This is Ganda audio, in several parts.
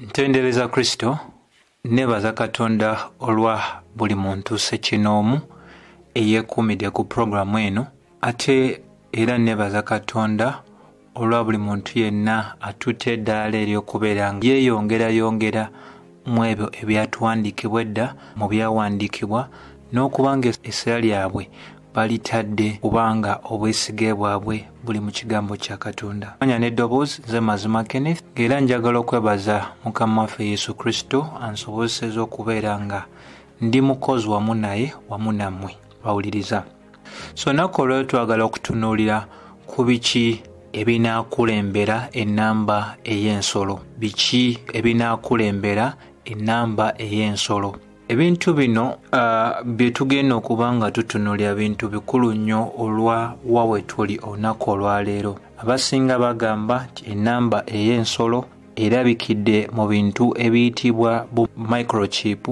Ntendereza Kristo, nebaza Katonda olwa buli muntu sekinoomu eyeekuumidde ku programu eno, ate era nebaza Katonda olwa buli muntu yenna atutte eddaala ery'okubeera nga yeeyongera mu ebyo ebyatuwandiikibwa edda mu byawandiikibwa n'okubanga essira lyabwe balitadde kubanga obwesige bwabwe buli mu kigambo kya Katonda. Manya n'eddoboozi nze Mazima Kenneth, ng'era njagala okwebaza Mukama waffe Yesu Kristo ansobozeseza okubeera nga ndi mukozi wamu naye wamu nammwe bawuliriza. So nako olwaleero twagala okutunuulira ku biki ebinaakulembera ennamba ey'ensolo. Biki ebinaakulembera ennamba ey'ensolo? Ebintu bino bye tugenda okuba nga tutunuulira bintu bikulu nnyo olwa wawe tuli olunaku olwaleero. Abasinga bagamba nti ennamba ey'ensolo erabikidde mu bintu ebiyitibwa bu microchip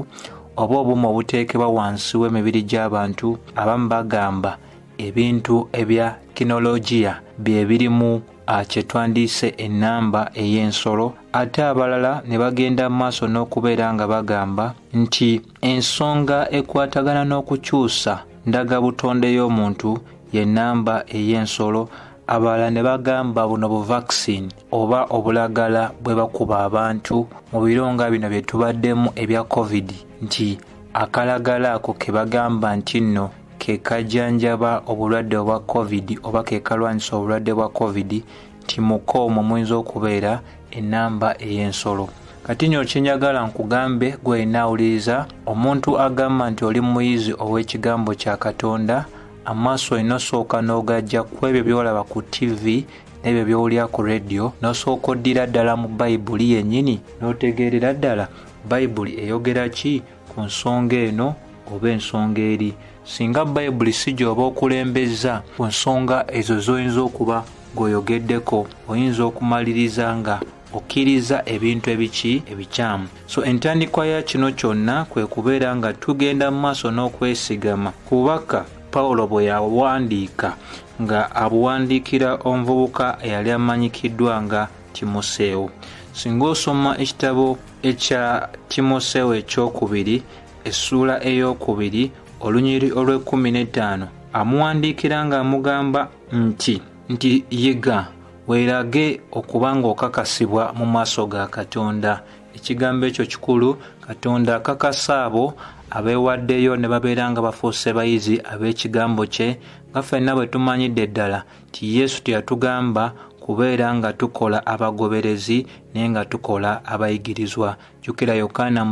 oba obuuma obuteekebwa wansi w'emibiri gy'abantu. Abamu bagamba ebintu ebya kinologiya bye birimu kye twandiise ennamba ey'ensolo, ate abalala ne bagenda mu maaso n'okubeera nga bagamba nti ensonga ekwatagana n'okukyusa ndagabutonde y'omuntu y'ennamba ey'ensolo. Abalala ne bagamba buno bu vaccine oba obulagala bwe bakuba abantu mu biro nga bino bye tubaddemu ebya COVID, nti akalagala ako ke bagamba nti nno ke kajjanjaba obulwadde obwa COVID oba ke kalwanyisa obulwadde bwa COVID, nti muko omwo muyinza okubeera ennamba ey'ensolo. Kati nyo kyenjagala nkugambe gwe naawuliriza, omuntu agamba nti oli muyizi ow'ekigambo kya Katonda, amaaso enosooka n'ogajja ku ebyo byolaba ku TV n'ebyo byowulira ku radio, nosooka oddira ddala mu Bayibuli yennyini n'otegeerera ddala Bayibuli eyogera ki ku nsonga eno oba ensonga eri. Singa Bayibuli si gy'oba okulembeza ku nsonga ezo z'oyinza okuba ng'oyogeddeko, oyinza okumaliriza nga okkiriza ebintu ebiki ebikyamu. So entandikwa ya kino kyonna kwe kubeera nga tugenda mu maaso n'okwesigama ku bubaka Pawulo bwe yawandiika nga abuwandiikira omuvubuka eyali amanyikiddwa nga Timoseewo. Singa osoma ekitabo ekya Timoseewo ekyokubiri essuula ey'okubiri olunyiri olw'15, amuwandiikira nga amugamba nti yiga weerage okuba ng'okakasibwa mu maaso ga Katonda. Ekigambo ekyo kikulu. Katonda akakasa abo abeewaddeyo ne babeera nga bafuuse bayizi ab'ekigambo kye, nga ffenna bwe tumanyidde ddala nti Yesu teyatugamba kubeera nga tukola abagoberezi naye nga tukola abayigirizwa. Jjukira Yokaana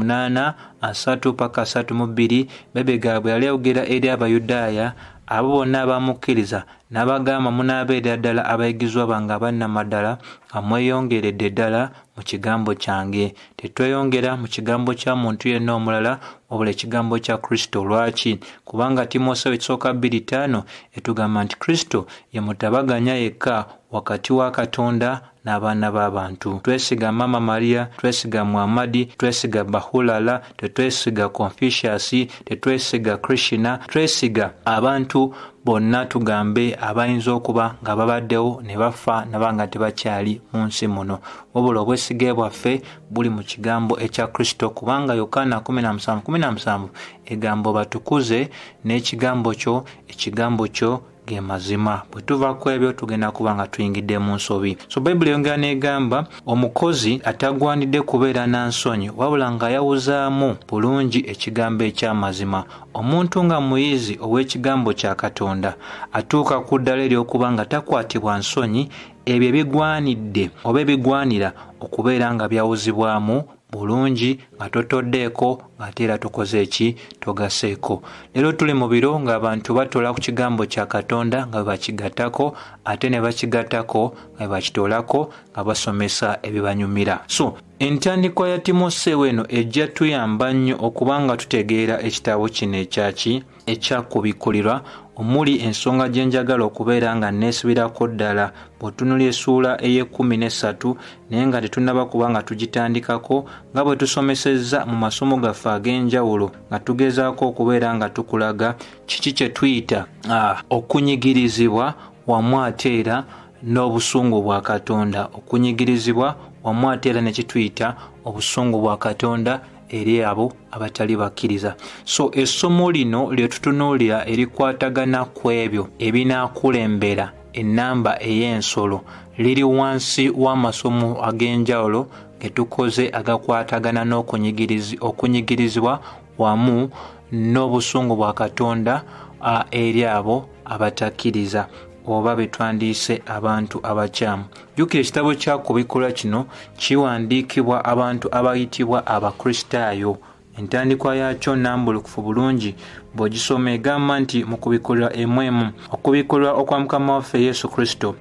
8:3-32, Bebega bwe yali ayogera eri Abayudaaya abo bonna abamukkiriza n'abagamba munaabeera ddala abayigirizwa bange abannamaddala nga mweyongeredde ddala mu kigambo kyange. Tetweyongera mu kigambo kya muntu yenna omulala wabula ekigambo kya Kristo. Lwaki? Kubanga Timoseewo 2:5 etugamba nti Kristo ye mutabaganya yekka wakati wa Katonda n'abaana b'abantu. Twesiga Mama Maria, twesiga Muhammadi, twesiga Bahulala, tetwesiga Confucius, tetwesiga Krishna, twesiga abantu bonna tugambe abayinza okuba nga babaddewo ne bafa nabanga tebakyali mu nsi muno, wabula obwesige bwaffe buli mu kigambo ekya Kristo. Kubanga Yokaana 17:17 egamba batukuze n'ekigambo kyo ge mazima. Bwe tuva ku ebyo tugenda kuba nga tuyingidde mu nsobi. So Bayibuli yongera n'egamba omukozi atagwanidde kubeera na nsonyi wabula nga yawuzaamu bulungi ekigambo eky'amazima. Omuntu nga muyizi ow'ekigambo kya Katonda atuuka ku ddala ery'okuba nga takwatibwa nsonyi ebyo ebigwanidde oba ebigwanira okubeera nga byawuzibwamu bulungi nga totoddeeko ng'ate era tokoze eki togaseeko. Leero tuli mu biro ng'abantu batola ku kigambo kya Katonda nga bakigattako ate ne bakigattako nga bakitoolako nga basomesa ebibanyumira. So entandikwa ya Timoseewo eno ejja tuyamba nnyo okuba nga tutegeera ekitabo kino ekyakubikkulirwa omuli ensonga gye njagala okubeera nga neesibirako ddala. Bw'otunulira essuula ey'e13 naye nga tetunnaba kuba nga tugitandikako nga bwe tusomesezza mu masomo gaffe ag'enjawulo nga tugezaako okubeera nga tukulaga kiki kye tuyita okunyigirizibwa wamu ate era n'obusungu bwa Katonda. Okunyigirizibwa wamu ate era ne kituyita obusungu bwa Katonda eri abo abatali bakkiriza. So essomo lino lye tutunuulira erikwatagana ku ebyo ebinaakulembera ennamba ey'ensolo liri wansi w'amasomo ag'enjawulo ge tukoze agakwatagana n'okunyigirizibwa wamu n'obusungu bwa Katonda eri abo abatakkiriza oba betwandiise abantu abakyamu. Jjukira ekitabo kya Kubikulwa kino kiwandiikibwa abantu abayitibwa Abakristaayo. Entandikwa yakyo nnambulukufu bulungi bw'ogisoma egamba nti mu Kubikulwa 1 okubikulwa okwa Mukama waffe Yesu Kristo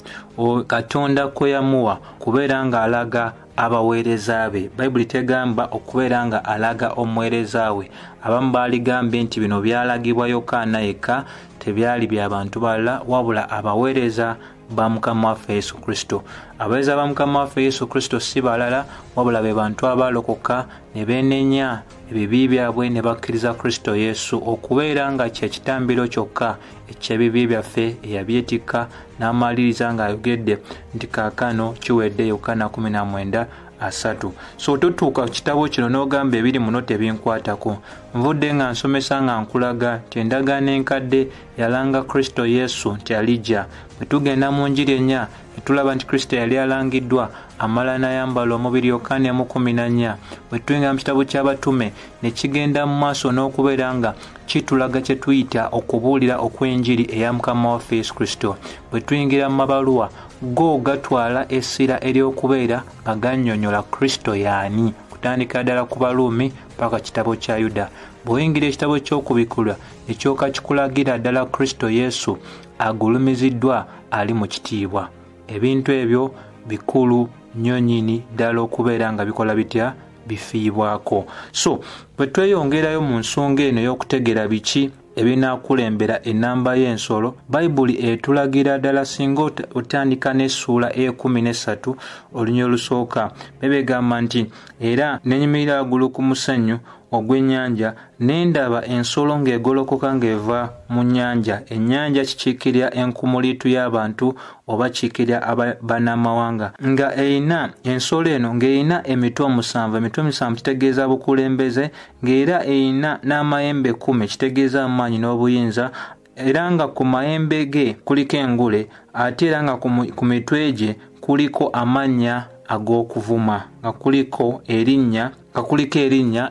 Katonda kwe yamuwa kubeera ng'alaga abaweereza be. Bayibuli tegamba okubeera nga alaga omuweereza we. Abamu baaligambye nti bino byalagibwa Yokaana yekka, tebyali by'abantu balala wabula abaweereza ba Mukama waffe Yesu Kristo. Abaweereza ba Mukama waffe Yesu Kristo si balala wabula be bantu abalokoka ne beenenya ebibi byabwe ne bakkiriza Kristo Yesu okubeera nga kye kitambiro kyokka eky'ebibi byaffe eyabyetikka n'amaliriza ng'ayogedde nti kaakano kiwedde Yokaana 19:3. So totuuka kitabo kino n'ogamba ebiri muno tebinkwatako. Nvudde nga nsomesa nga nkulaga nti endagaano enkadde yalanga Kristo Yesu nti alijja. Bwe tugenda mu Njiri 4 ne tulaba nti Kristo yali alangiddwa amala n'ayambala omubiri Yokaana 1:14. Bwe tuyingira mu kitabo ky'Abatume ne kigenda mu maaso n'okubeera nga kitulaga kye tuyita okubuulira okw'enjiri eya Mukama waffe Yesu Kristo. Bwe tuyingira mu mabaluwa go gatwala essira ery'okubeera nga gannyonnyola Kristo y'ani, kutandika ddala ku Baluumi paka kitabo kya Yuda. Bw'oyingira ekitabo ky'Okubikulwa ekyoka kikulagira ddala Kristo Yesu agulumiziddwa ali mu kitiibwa. Ebintu ebyo bikulu nnyo nnyini ddala okubeera nga bikola bitya bifiibwako. So bwe tweyongerayo mu nsonga eno y'okutegeera biki ebinaakulembera ennamba y'ensolo, Bayibuli etulagira ddala singa otandika n'essuula 13 olunyiriri olusooka. Begamba nti era n'enyimirira waggulu ku musenyu ogw'ennyanja ne ndaba ensolo ng'egolokoka ng'eva mu nnyanja. Ennyanja kikiikirira enkumuliitu y'abantu oba kiikirira bannamawanga, nga eyina ensolo eno ng'eyina emitwe 7. Emitwe 7 kitegeeza bukulembeze, ng'era eyina n'amayembe 10 kitegeeza amaanyi n'obuyinza, era nga ku mayembe ge kuliko engule, ate era nga ku mitwe gye kuliko amannya ag'okuvuma, nga kuliko erinnya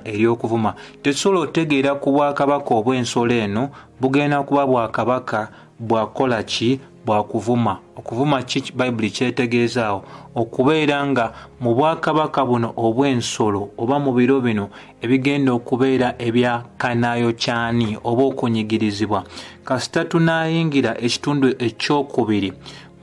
ery'okuvuma. Tetusobola otegeera ku bwakabaka obw'ensolo eno bugenda kuba bwakabaka bwakola ki, bwakuvuma. Okuvuma ki Bayibuli kyetegeezaawo? Okubeera nga mu bwakabaka buno obw'ensolo oba mu biro bino ebigenda okubeera ebya kanaayo kyani oba okunyigirizibwa. Kasita tunaayingira ekitundu ekyokubiri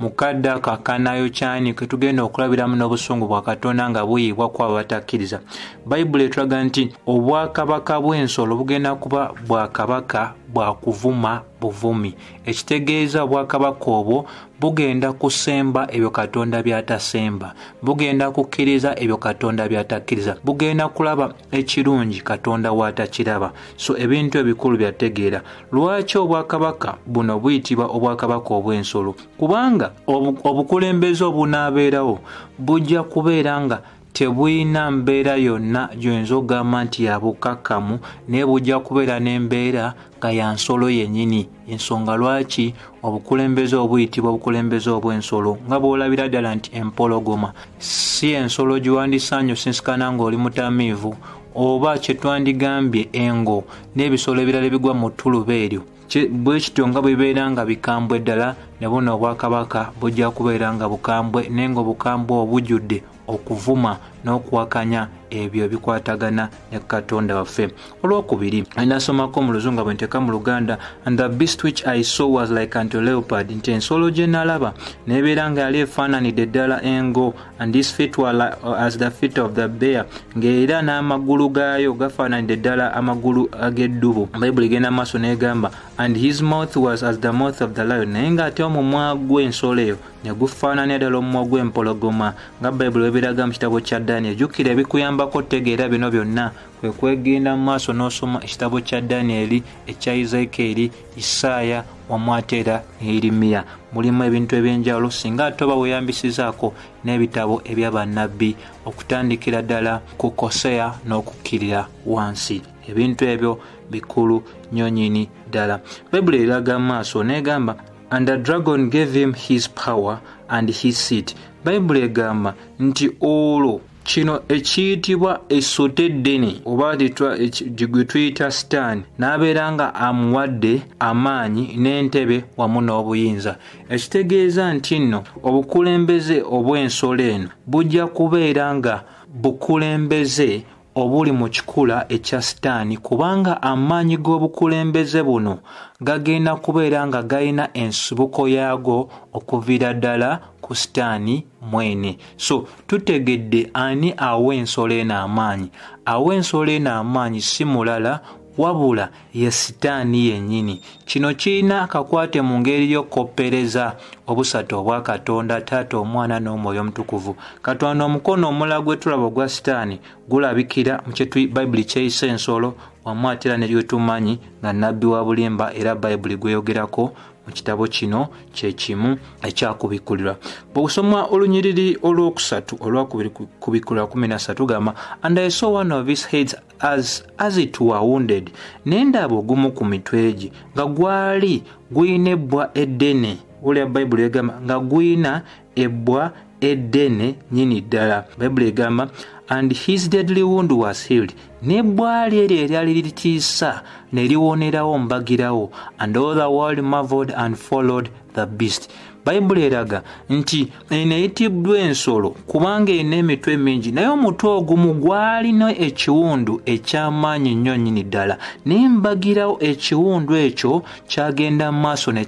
mukadde akakanayo kyani ke tugenda okulabiramu n'obusungu bwa Katonda nga buyiibwa ku abo batakkiriza. Bayibuli etulaga nti obwakabaka bw'ensolo bugenda kuba bwakabaka bwa kuvuma buvumi. Ekitegeeza obwakabaka obwo bugenda kusemba ebyo Katonda by'atasemba, bugenda kukkiriza ebyo Katonda by'atakkiriza, bugenda kulaba ekirungi Katonda w'atakiraba. So ebintu ebikulu byategeera. Lwaki obwakabaka buno buyitibwa obwakabaka obw'ensolo? Kubanga obukulembeze obunaabeerawo bujja kubeera nga tebulina mbeera yonna gy'oyinza okugamba nti yabukakkamu, naye bujja kubeera n'embeera nga ya nsolo yennyini. Ensonga lwaki obukulembeze obuyitibwa obukulembeze obw'ensolo? Nga bw'olabira ddala nti empologoma si ensolo giwandisaanyo osinsikana ng'oli mutamiivu, oba kye twandigambye engo n'ebisolo ebirala ebigwa mu ttuluba eryo. Bwe kityo nga bwebibeera nga bikambwe ddala, ne buno obwakabaka bujja kubeera nga bukambwe, naye ng'obukambwe obujjudde okuvuma n'okuwakanya ebyo ebikwatagana ne Katonda waffe. Olwokubiri nasomako mu Luzungu bwe nteeka mu Luganda, and the beast which I saw was like unto leopard, nti ensolo gye nalaba n'ebeera nga yali efaananidde ddala engo, and his feet were like, as the feet of the bear, ng'era n'amagulu gaayo gafaananidde ddala amagulu ag'eddubu. Bayibuli genda maaso n'egamba and his mouth was as the mouth of the lion, naye ng'ate omumwa gw'ensolo eyo ne gufaananira ddala omumwa gw'empologoma, nga Bayibuli bw'ebiraga mu kitabo kya Daniel. Jukira ebikuyambako tegeera bino byonna kwe kwegenda mu maaso n'osoma ekitabo kya Daniel, ekya Ezekiel, Isaaya wamu ate era ne Yeremiya. Mulimu ebintu ebyenjawulo singa ate oba weeyambisizaako n'ebitabo eby'abannabbi okutandikira ddala ku Koseya n'okukkirira wansi. Ebintu ebyo bikulu nnyo nnyini ddala. Bayibuli eraga mu maaso n'egamba and the dragon gave him his power and his seat. Bayibuli egamba nti olwo kino ekiyitibwa essota eddene oba gwe tuyita Sitaani n'abeera nga amuwadde amaanyi n'entebe wamu n'obuyinza. Ekitegeeza nti nno obukulembeze obw'ensolo eno bujja kubeera nga bukulembeze obuli mu kikula ekya Sitaani, kubanga amaanyi g'obukulembeze buno gagenda kubeera nga galina ensibuko yaago okuviira ddala ku Sitaani mwene. So tutegedde ani awa ensolo eno amaanyi. Awa ensolo eno amaanyi si mulala wabula ye Sitaani yennyini. Kino kirina akakwate mu ngeri y'okoppereza obusatu obwa Katonda, Taata, Omwana n'Omwoyo Omutukuvu. Katonda omukono omulala gwe tulaba ogwa Sitaani gulabikira mu kye Bayibuli kyeyisa ensolo wamu ate era ne byetumanyi nga nnabbi wa bulimba era Bayibuli gweyogerako mu kitabo kino kye kimu ekyakubikulirwa. Bw'osoma olunyiriri olwokusatu olwakubikulirwa 13 gamba and I saw one of his heads as it were wounded. Nendaba ogumu ku mitwe gye nga gwali guyina ebbwa eddene. Olya Bayibuli egamba nga guyina ebbwa eddene nyini ddala. Bayibuli egamba and his deadly wound was healed. N'ebbwa lye eryali litiisa ne liwonerawo mbagirawo. And all the world marveled and followed the beast. Bayibuli eraga nti eneyitiddwa ensolo kubanga erina emitwe mingi naye omutwe ogumu gwalina ekiwundu eky'amaanyi nnyo nnyini ddala. Naye mbagirawo ekiwundu ekyo kyagenda mu maaso ne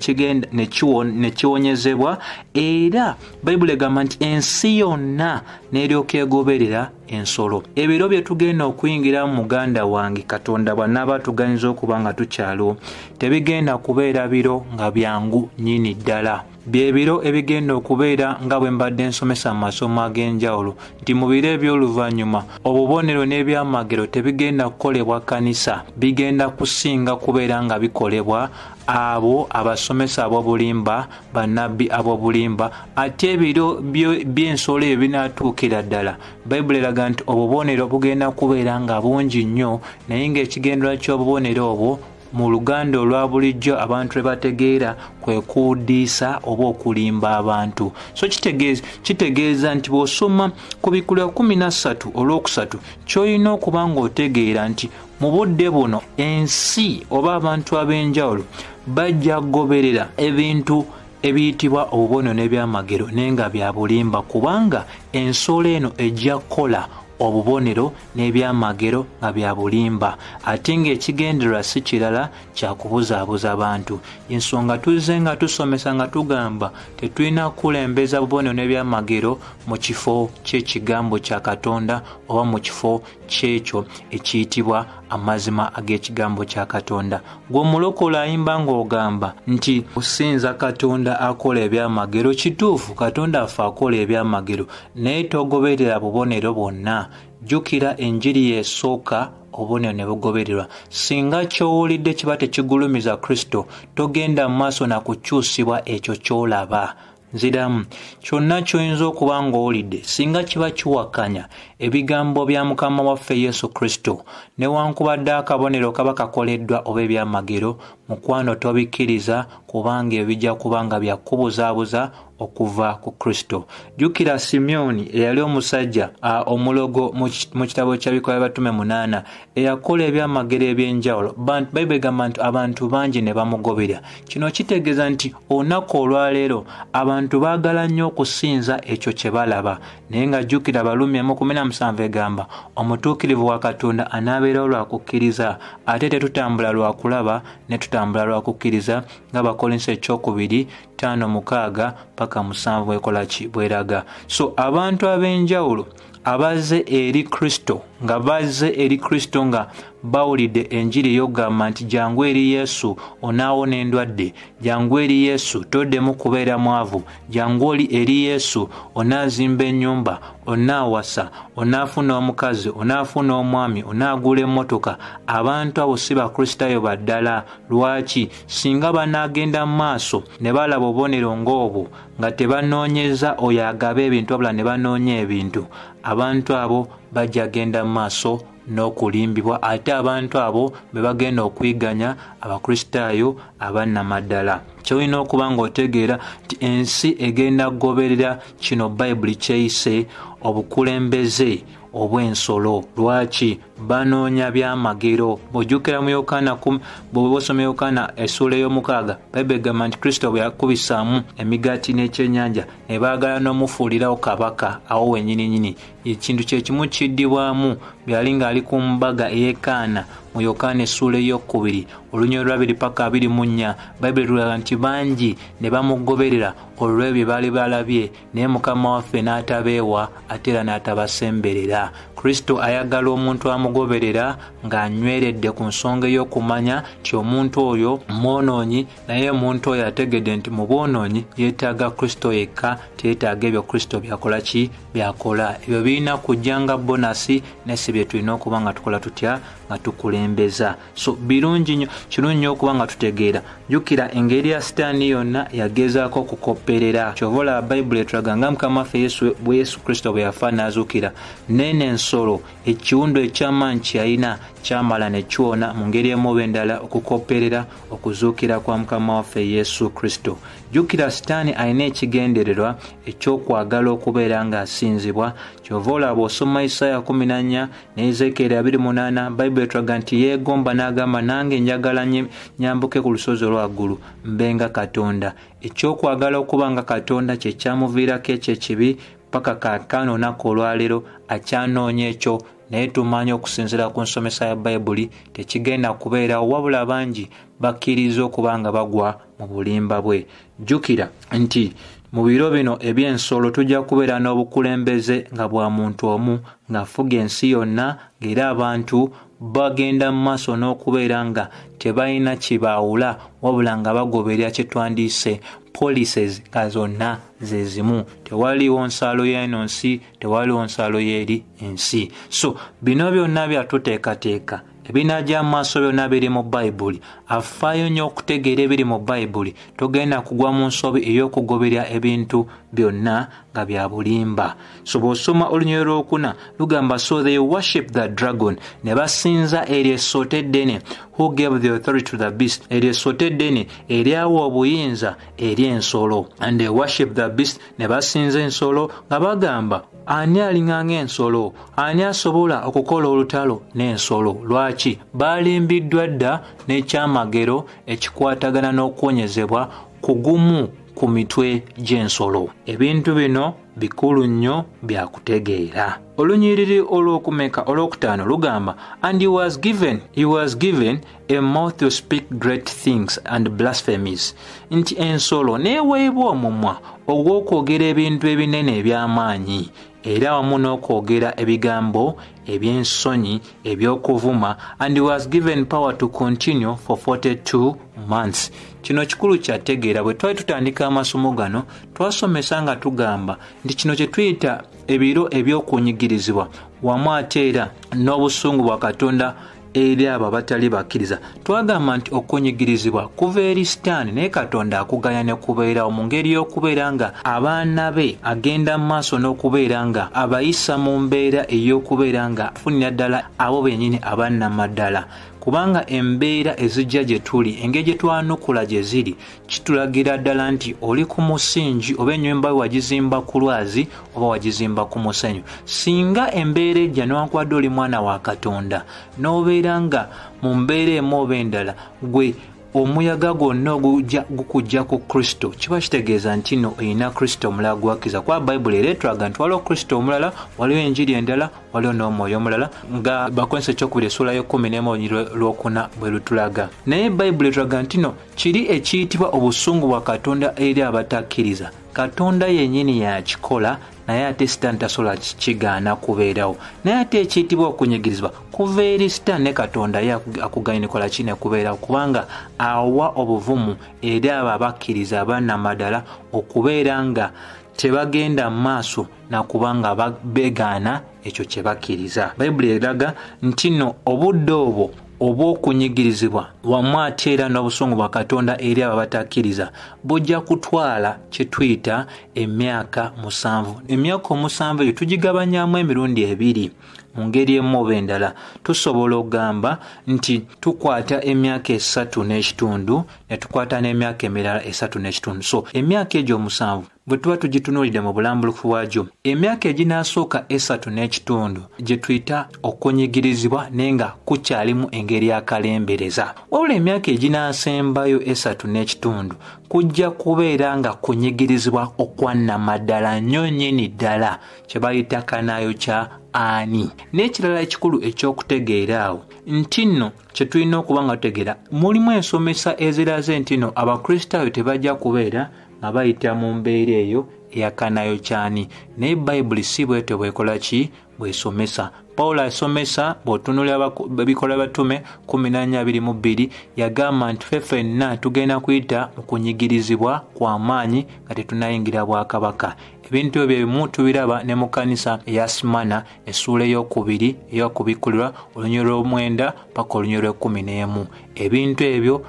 kiwonyezebwa, era Bayibuli egamba nti ensi yonna n'eryoka egoberera ensolo. Ebiro bye tugenda okuyingira mu muganda wange Katonda bw'anaaba tuganyiza okuba nga tukyaliwo, tebigenda kubeera biro nga byangu nnyini ddala. Byebiro ebigenda okubeera nga bwe mbadde nsomesa mu masomo ag'enjawulo nti mu biro eby'oluvannyuma obubonero n'ebyamagero tebigenda kukolebwa Kkanisa, bigenda kusinga kubeera nga bikolebwa abo abasomesa ab'obulimba, bannabbi ab'obulimba. Ate ebiro by'ensolo ebyo binaatuukira ddala, Bayibuli eraga nti obubonero bugenda kubeera nga bungi nnyo, naye ng'ekigendera ky'obubonero obwo mu Luganda olwa bulijjo abantu bwe bategeera kwe kuwudiisa oba okulimba abantu. So kitegeeza nti bw'osoma ku Bikula 13 olwokusatu ky'olina okuba ng'otegeera nti mu budde buno ensi oba abantu ab'enjawulo bajja kugoberera ebintu ebiyitibwa obubonero n'ebyamagero naye nga bya bulimba, kubanga ensolo eno ejja kukola obubonero n'ebyamagero nga bya bulimba, ate ng'ekigendererwa si kirala kya kubuzaabuza bantu. Ensonga tuzze nga tusomesa nga tugamba tetulina kukulembeza bubonero n'ebyamagero mu kifo ky'ekigambo kya Katonda oba mu kifo ky'ekyo ekiyitibwa amazima ag'ekigambo kya Katonda. Gw'omulokole ayimba ng'ogamba nti osinza Katonda akola ebyamagero, kituufu Katonda afe akola ebyamagero naye togoberera bubonero bwonna. Jjukira enjiri y'esooka obubonero ne bugobererwa. Singa ky'owulidde kiba tekigulumiza Kristo, togenda mu maaso na kukyusibwa ekyo ky'olaba. Nziramu kyonna ky'oyinza okuba ng'owulidde singa kiba kiwakanya ebigambo bya Mukama waffe Yesu Kristo, newankubadde akabonero kaba kakoleddwa oba ebyamagero, mukwano tobikkiriza, kubanga ebijja kubanga bya kubuzaabuza okuva ku Kristo. Jjukira Simyoni eyali omusajja omulogo mu kitabo kya Bikola by'Abatume 8 eyakola ebyamagero eby'enjawulo. Bayibuli egamba nti abantu bangi ne bamugoberera. Kino kitegeeza nti olunaku olwaleero abantu baagala nnyo okusinza ekyo kye balaba, naye nga jjukira Abalumi 17 egamba omutuukirivu wa Katonda anaabeerawo lwa kukkiriza, ate tetutambula lwa kulaba ne tutambula lwa kukkiriza, nga Bakolinso 2:5-6 paka 7 bwekola ki bweraga. So abantu ab'enjawulo abaze eri Kristo nga bazze eri Kristo nga bawulidde enjiri ey'okugamba nti jangu eri Yesu onaawona endwadde, jangu eri Yesu toddemu kubeera mwavu, jangu eri Yesu onaazimba ennyumba, onaawasa, onaafuna omukazi, onaafuna omwami, onaagula emmotoka. Abantu abo si bakristaayo baddala. Lwaki? Singa banaagenda mu maaso ne balaba obubonero ng'obwo nga tebanoonyeza oyo agaba ebintu wabula ne banoonya ebintu, abantu abo bajja genda mu maaso n'okulimbibwa, ate abantu abo be bagenda okuyiganya abakristaayo abannamaddala. Kyolina okuba ng'otegeera nti ensi egenda kugoberera kino Bayibuli kyeyise obukulembeze obw'ensolo. Lwaki? Banoonya byamagero. Bw'ojjukira mu Yokaana bw'osoma Yokaana essula ey'omukaaga, Bayibuli egamba nti Kristo bwe yakubisaamu emigaati n'ekyennyanja ne baagala n'omufuulirawo kabaka awo wennyininyini. Ekintu kye kimu kiddibwamu byali ng'ali ku mbaga ey'e Kaana mu Yokaana essula ey'okubiri olunyiriri lwa 2 paka 24. Bayibuli tulaga nti bangi ne bamugoberera olw'ebyo baali balabye, naye Mukama waffe n'atabeewa ate era n'atabasemberera. Kristo ayagala omuntu amugoberera ng'anyweredde ku nsonga ey'okumanya nti omuntu oyo mwonoonyi, naye omuntu oyo ategedde nti mu bwonoonyi yeetaaga Kristo yekka, teyeetaaga ebyo Kristo byakola ki? Byakola. Ebyo birina kujja nga bonasi, naye si bye tulina okuba nga tukola tutya? Nga tukulembeza. So birungi nnyo, kirungi nnyo okuba nga tutegeera. Jjukira engeri ya Sitaani yonna yagezaako okukopperera. Kyova olaba Bayibuli etulaga nga Mukama waffe Yesu Kristo bwe yafa n'azuukira, nene ensolo ekiwundu eky'amaanyi ky'alina kyamala ne kiwona mu ngeri emu oba endala okukopperera okuzuukira kwa Mukama waffe Yesu Kristo. Jjukira Sitaani alina ekigendererwa eky'okwagala okubeera ng'asinzibwa. Kyova olaba osoma Isaaya 14 ne Ezekiel 28, Bayibuli etulaga nti yeegomba n'agamba nange njagala nyambuke ku lusozi olwaggulu mbenga Katonda. Ekyokwagala okuba nga Katonda kye kyamuviirako ekyekibi paka kaakano olunaku olwaleero akyanoonya ekyo, naye tumanyi okusinziira ku nsomesa ya Bayibuli tekigenda kubeerawo, wabula bangi bakkiriza okuba nga bagwa mu bulimba bwe. Jjukira nti mu biro bino eby'ensolo tujja kubeera n'obukulembeze nga bwa muntu omu ng'afuga ensi yonna, ng'era abantu bagenda mu maaso n'okubeera nga tebalina kibaawula wabula nga bagoberera kye twandiise policies nga zonna ze zimu. Tewaliwo nsalo y'eno nsi, tewaliwo nsalo y'eri ensi. So bino byonna byatuteekateeka ebinajja mu maaso byonna biri mu Bayibuli. Afaayo nnyo okutegeera ebiri mu Bayibuli, togenda kugwa mu nsobi ey'okugoberera ebintu byonna nga bya bulimba. So bw'osoma olunyiriri lwokuna lugamba so they worship the dragon, ne basinza eryo essota eddene, who gave the authority to the beast, eryo essota eddene eryawa obuyinza eri ensolo, and they worship the beast, ne basinza ensolo nga bagamba ani alinganga ensolo, ani asobola okukola olutalo n'ensolo. Lwaki? Balimbiddwa dda n'ekyamagero ekikwatagana n'okuwonyezebwa kugumu ku mitwe gy'ensolo. Ebintu bino bikulu nnyo bya kutegeera. Olunyiriri olw'okumeka olw'okutaano lugamba and he was given a mouth to speak great things and blasphemies, nti ensolo neeweebwa omumwa ogw'okwogera ebintu ebinene eby'amaanyi era wamu n'okwogera ebigambo eby'ensonyi eby'okuvuma. And he was given power to continue for 42 months. Kino kikulu kyategeera. Bwe twali tutandika amasomo gano twasomesa nga tugamba nti kino kye tuyita ebiro eby'okunyigirizibwa wamu ate era n'obusungu bwa Katonda eri abo abatali bakkiriza. Twagamba nti okunyigirizibwa kuva eri Sitaani, naye Katonda akuganya ne kubeerawo mu ngeri y'okubeera nga abaana be agenda mu maaso n'okubeera nga abayisa mu mbeera ey'okubeera nga afunira ddala abo bennyini abannamaddala. Kubanga embeera ezijja gye tuli, engeri gye twanukula gye ziri, kitulagira ddala nti oli ku musingi oba ennyumba wagizimba ku lwazi oba wagizimba ku musenyu. Singa embeera ejja newankubadde oli mwana wa Katonda n'obeera nga mu mbeera emu oba endala gwe omuyaga gwonna gukujja ku Kristo, kiba kitegeeza nti no olina Kristo omulala gwakkiriza. Kwa Bayibuli era etulaga nti waliwo Kristo omulala, waliwo enjiri endala, waliwo n'omwoyo omulala, nga Bakolose ekyokubiri essula y'10 lwokuna bwe lutulaga. Naye Bayibuli etulaga nti no kiri ekiyitibwa obusungu bwa Katonda eri abatakkiriza. Katonda yennyini yakikola naye ate Sitaani tasobola kigaana kubeerawo. Naye ate ekiyitibwa okunyigirizibwa kuva eri Sitaani ne Katonda ye akuganya nekola ki ne kubeerawo, kubanga awa obuvumu eri abo abakkiriza abannamadala okubeera nga tebagenda mu maaso nakubanga beegaana ekyo kye bakkiriza. Bayibuli eraga nti nno obudde obwo obw'okunyigirizibwa wamu ate era n'obusungu bwa Katonda eri abo abatakkiriza bujja kutwala kye tuyita emyaka 7. Emyaka 7 eyo tugigabanyaamu emirundi ebiri. Mu ngeri emu oba endala tusobola okugamba nti tukwata emyaka 3.5 ne tukwata n'emyaka emirala 3.5. So emyaka egyo 7 bwe tuba tugitunuulidde mu bulambulukufu bwagyo, emyaka eginasooka 3.5 gye tuyita okunyigirizibwa naye nga kukyalimu engeri y'akalembereza. Wabula emyaka eginasembayo 3.5 kujja kubeera nga kunyigirizibwa okwannamaddala nnyo nnyini ddala kye bayita kanaayo kya ani. N'ekirala ekikulu ekyokutegeera awo nti nno kye tulina okuba nga tutegeera mulimu ensomesa eziraze nti nno Abakristaayo tebajja kubeera nga bayita mu mbeera eyo eyakanayo kyani. Naye Bayibuli si bwetyo bwekola ki bwesomesa. Pawulo asomesa bw'otunulira ebikola batume 14:22 yagamba nti ffe ffenna tugenda kuyita mu kunyigirizibwa kw'amaanyi nga tetunayingira bwakabaka. Ebintu ebyo ebimu tubiraba ne mu kkanisa eya Simana essuula ey'okubiri ey'okubikkulirwa olunyiro lw'omwenda paka olunyiro lw'11. Ebintu ebyo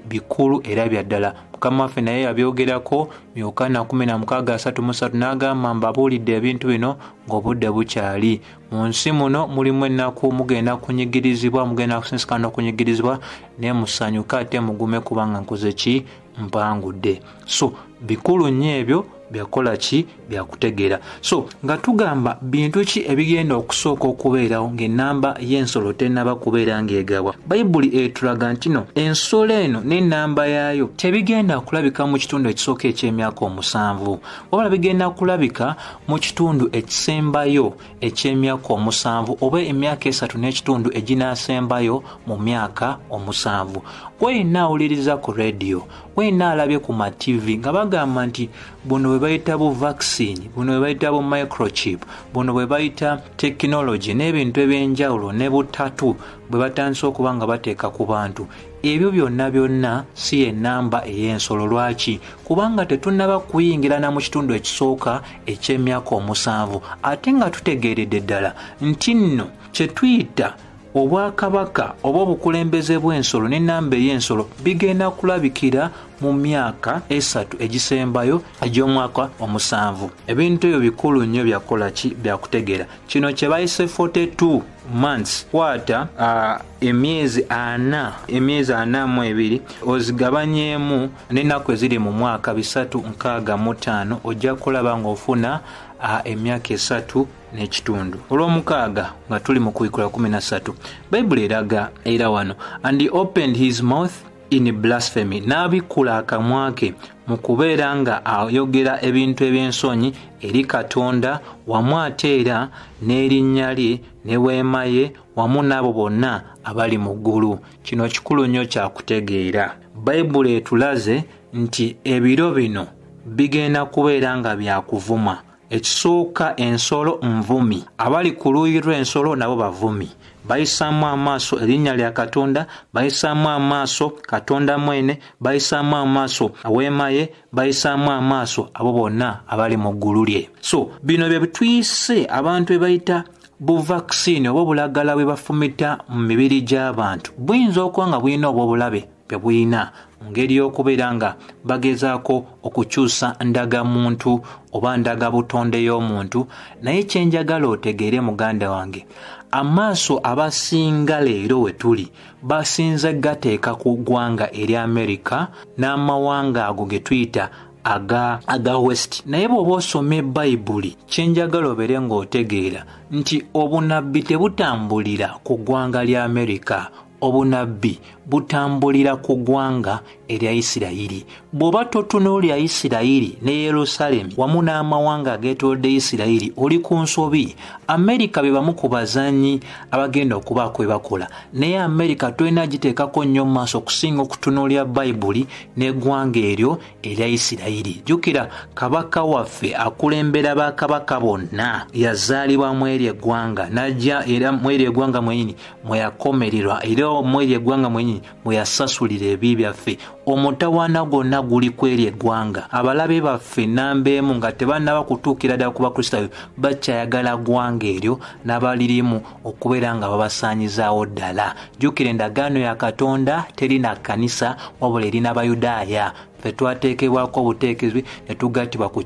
bikulu era bya ddala. Mukama waffe naye yabyogerako mu Yokaana 16:33 n'agamba mbabuulidde ebintu bino ng'obudde bukyali. Mu nsi muno mulimu ennaku mugenda kunyigirizibwa, mugenda kusinzika n'okunyigirizibwa, naye musanyuke ate mugume kubanga nkoze ki mpangudde. So bikulu nnyo ebyo byakola ki byakutegeera. So nga tugamba bintu ki ebigenda okusooka okubeerawo ng'ennamba y'ensolo tennaba kubeera ng'egabwa, Bayibuli etulaga nti no ensolo eno n'ennamba yaayo tebigenda kulabika mu kitundu ekisooka eky'emyaka 7, wabula bigenda kulabika mu kitundu ekisembayo eky'emyaka 7 oba emyaka 3.5 eginaasembayo mu myaka 7. Wena awuliriza ku radio, wena alabye ku ma TV nga bagamba nti buno bwe bayita bu vaccine, buno bwe bayita bu microchip, buno bwe bayita technology n'ebintu ebyenjawulo ne butatu bwe batandise okuba nga bateeka ku bantu. Ebyo byonna si ennamba ey'ensolo. Lwaki? Kubanga tetunnaba kuyingira na mu kitundu ekisooka eky'emyaka 7 ate nga tutegeeredde ddala nti nno kye tuyita obwakabaka oba obukulembeze bw'ensolo n'ennamba ey'ensolo bigenda kulabikira mu myaka 3 egisembayo egy'omwaka 7. Ebintu ebyo bikulu nnyo byakola ki byakutegeera. Kino kye bayise 42 months kwata emyezi 42 ozigabanyeemu n'ennaku eziri mu mwaka 365 ojja kulaba ng'ofuna emyaka 3.5. Olw'omukaaga nga tuli mu Kubikkula 13 Bayibuli eraga era wano and he opened his mouth in blasphemy, n'abikkula akamwa ke mu kubeera nga ayogera ebintu eby'ensonyi eri Katonda wamu ate era n'erinnya lye ne weema ye wamu n'abo bonna abali mu ggulu. Kino kikulu nnyo kyakutegeera. Bayibuli etulaze nti ebiro bino bigenda kubeera nga byakuvuma. Ekisooka ensolo nvumi, abali ku luuyi lw'ensolo nabo bavumi. Bayisaamu amaaso erinnya lya Katonda, bayisaamu amaaso Katonda mwene, bayisaamu amaaso aweema ye, bayisaamu amaaso abo bonna abali mu ggulu lye. So bino bye bituyise abantu bebayita bu vaccine oba obulagala bwe bafumita mu mibiri gy'abantu. Buyinza okuba nga bulina oba obulabe bye bulina mu ngeri y'okubeera nga bagezaako okukyusa ndagamuntu oba ndagabutonde y'omuntu. Naye kyenjagala otegeere muganda wange, amaaso abasinga leero we tuli basinze gateeka ku ggwanga eri Amerika n'amawanga ago ge tuyita aga West. Naye bw'oba osoma Bayibuli, kyenjagala obeere ng'otegeera nti obunabbi tebutambulira ku ggwanga lya Amerika. Obunabbi butambulira ku ggwanga erya Isirayiri. Bw'oba totunuulira Isirayiri ne Yerusalemu wamu n'amawanga ageetoolodde Isirayiri oli ku nsobi. Amerika be bamu ku bazanyi abagenda okubaako bwe bakola, naye Amerika tolina giteekako nnyo mu maaso okusinga okutunuulira Bayibuli n'eggwanga eryo erya Isirayiri. Jjukira kabaka waffe akulembera bakabaka bonna yazaalibwa mu eryo eggwanga, n'ajja era mu eryo eggwanga mwenyini mwe yakomererwa, era mu eryo eggwanga mwenyini mwe yasasulira ebibi byaffe. Omutawaana gwonna guli ku eryo eggwanga. Abalabe baffe nnamba emu nga tebannaba kutuukira ddala ku Bakristaayo bakyayagala ggwanga eryo n'abalirimu okubeera nga babasaanyizaawo ddala. Jjukira endagaano ya Katonda terina kkanisa wabula erina Bayudaaya. Ffe twateekebwako obuteekezi ne tugattibwa ku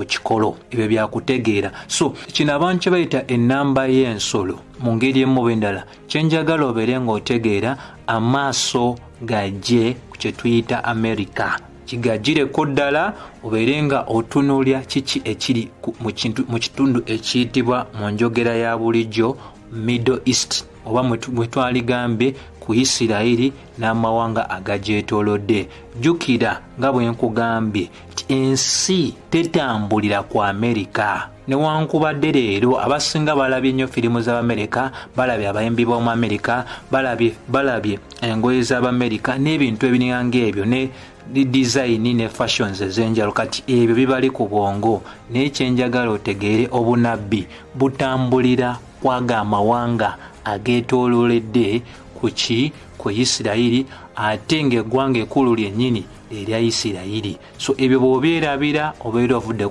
kikolo. Ebyo byakutegeera. So kino abantu kye bayita ennamba y'ensolo mu ngeri emu oba endala. Kye njagala obeere ng'otegeera amaaso gajje ku kye tuyita Amerika. Kigajjireko ddala obeere nga otunuulya kiki ekiri mu kitundu ekiyitibwa mu njogera ya bulijjo Middle East, oba mwe twaligambe ku Isirayiri n'amawanga agagyetoolodde. Jjukira nga bwe nkugambye nti ensi tetambulira ku Amerika. Newankubadde leero abasinga balabye nnyo firimu z'Abamerika, balabye abayimbi b'omu Amerika, balabye engoye z'Abamerika n'ebintu ebiringa ng'ebyo ne design ne fashions ez'enjalo. Kati ebyo bibali ku bwongo. Naye kyenjagala otegeere obunabbi butambulira kwaga amawanga ageetoolooledde ku Isirayiri, ate ng'eggwanga ekkulu lyennyini erya Isirayiri. So ebyo bw'obyerabira obeera ovudde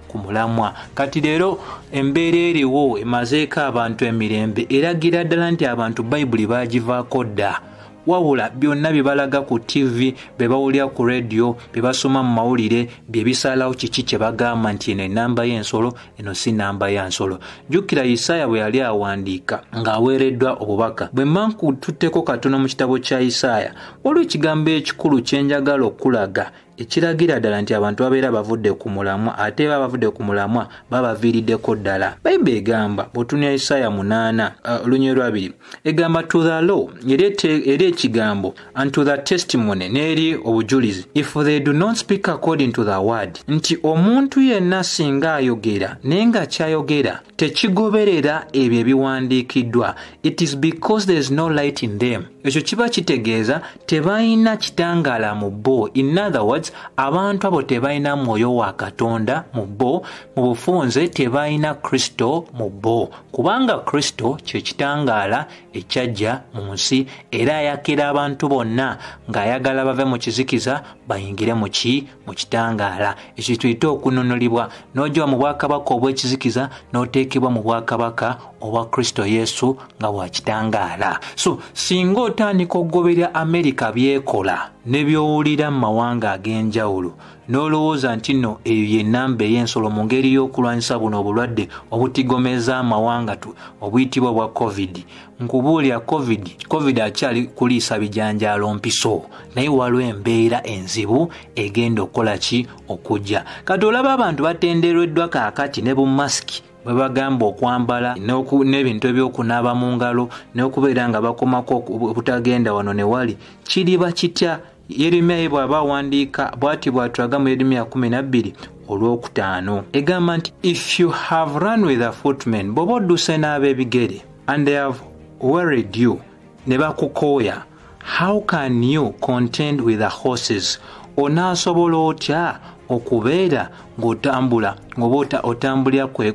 ku mulamwa. Kati leero embeera eriwo emazeeko abantu emirembe, eragira ddala nti abantu Bayibuli baagivaako dda. Wabula byonna bye balaga ku TV, bye bawulira ku radio, bye basoma mu mawulire, bye bisalawo kiki kye bagamba nti eno ennamba y'ensolo, eno si nnamba ya nsolo. Jjukira Isaaya bwe yali awandiika ng'aweereddwa obubaka. Bwe mba nkututteko katono mu kitabo kya Isaaya, waliwo ekigambo ekikulu kye njagala okulaga ekiragira ddala nti abantu babeera bavudde ku mulamwa, ate baba bavudde ku mulamwa babaviiriddeko ddala. Bayibuli egamba bw'otunuulira Isaaya 8:2 egamba to the law, era ekigambo unto the testimony, n'eri obujulizi, if they do not speak according to the word, nti omuntu yenna singa ayogera naye nga kyayogera tekigoberera ebyo ebiwandiikiddwa, it is because there is no light in them. Ekyo kiba kitegeeza tebalina kitangaala mu bo. In other words, abantu abo tebalina mwoyo wa Katonda mu bo, mu bufunze tebalina Kristo mu bo, kubanga Kristo kye kitangaala ekyajja mu nsi, era ayakira abantu bonna ng'ayagala bave mu kizikiza bayingire mu kitangaala. Ekyo tuyita okununulibwa, n'ojja mu bwakabaka obw'ekizikiza n'oteekebwa mu bwakabaka obwa Kristo Yesu nga bwa kitangaala. So singa otandika okugoberera Amerika byekola ne by'owulira mu mawanga ag'enjawulo n'olowooza nti nno eyo y'ennamba ey'ensolo mu ngeri y'okulwanyisa buno obulwadde obutigomeza amawanga obuyitibwa bwa COVID. Nkubuulira COVID akyali kuliisa bijanjaalo mpiso, naye waliwo embeera enzibu egenda okukola ki okujja. Kati olaba abantu batendereddwa kaakati ne bumasiki bwe bagamba okwambala n'ebintu ebyokunaaba mu ngalo n'okubeera nga bakomako obutagenda wano ne wali, kiriba kitya? Yeremiya bw'aba awandiika bw'ati bw'atulaga mu Yeremiya 12:5 egamba nti if you have run with a footman, bw'oba odduse n'ab'ebigere, and they have worried you, ne bakukooya, how can you contend with the horses? Onaasobola otya okubeera ng'otambula